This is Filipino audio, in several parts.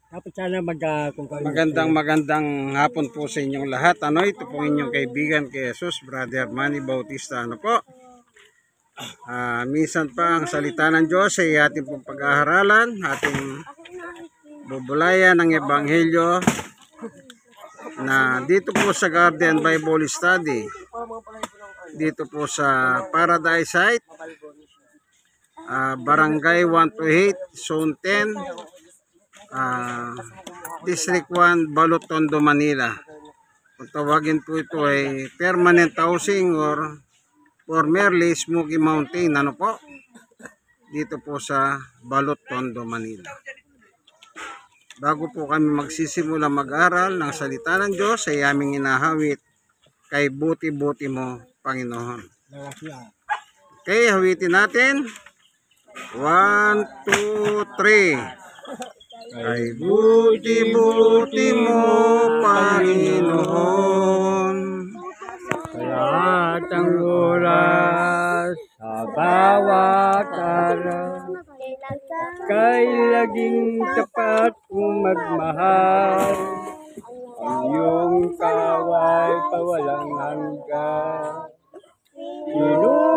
Dapat sana kung Magandang hapon po sa inyong lahat. Ito po inyong kaibigan kay Jesus, Brother Manny Bautista. Po? Minsan pa ang salita ng Diyos ay ating pong pag-aaralan, ating bubulayan ng Ebanghelyo na dito po sa Garden Bible Study. Dito po sa Paradise Site, Barangay 128, Zone 10. District 1, Balot, Tondo, Manila. Kung tawagin po ito ay permanent housing or formerly Smoky Mountain. Po? Dito po sa Balot, Tondo, Manila. Bago po kami magsisimula mag-aral ng salita ng Diyos ay aming inahawit kay buti-buti mo, Panginoon. Okay, hawitin natin. 1, 2, 3. Ay buti-buti mo, Panginoon. lahat ang oras sa bawat araw, kay laging tapat kong magmahal. Ang iyong kaway pawalang hanggan. Pinupuri,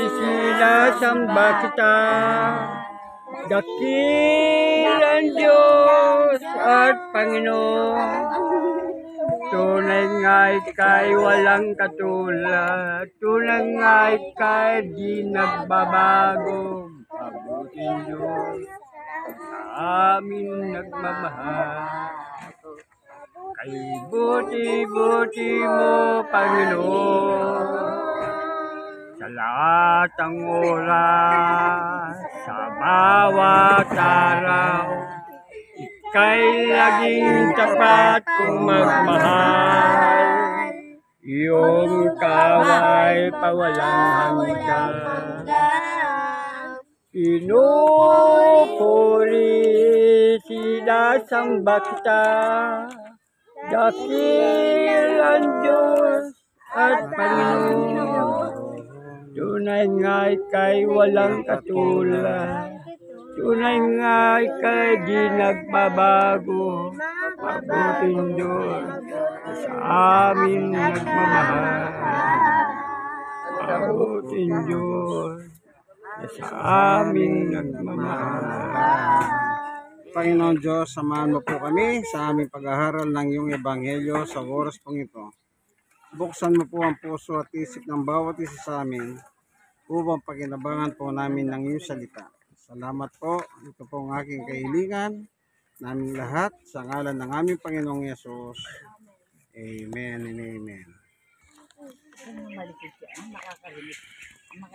sinasamba kita. Dakilang Diyos at Panginoon, tunay nga ika'y walang katulad, tunay nga ika'y di nagbabago. Mabuting Diyos, amin nagmamahal. Kay buti-buti mo, Panginoon, sa lahat ang oras, sa bawat araw, ika'y laging tapat kong magmahal. Iyong kaway pawalang hanggan. Pinupuri, sinasamba kita. Dakilang Diyos at Panginoon, tunay nga ika'y walang katulad, tunay nga ika'y di nagbabago. Mabuting Diyos, sa amin nagmamahal. Mabuting Diyos, sa amin nagmamahal. Panginoon Diyos, samahan mo po kami sa aming pag-aaral ng iyong Ebanghelyo sa oras pong ito. Buksan mo po ang puso at isip ng bawat isa sa amin upang pakinabangan po namin ng iyong salita. Salamat po. Ito po ang aking kahilingan namin lahat sa ngalan ng aming Panginoong Yesus. Amen and amen.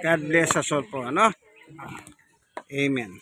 God bless us all po. Amen.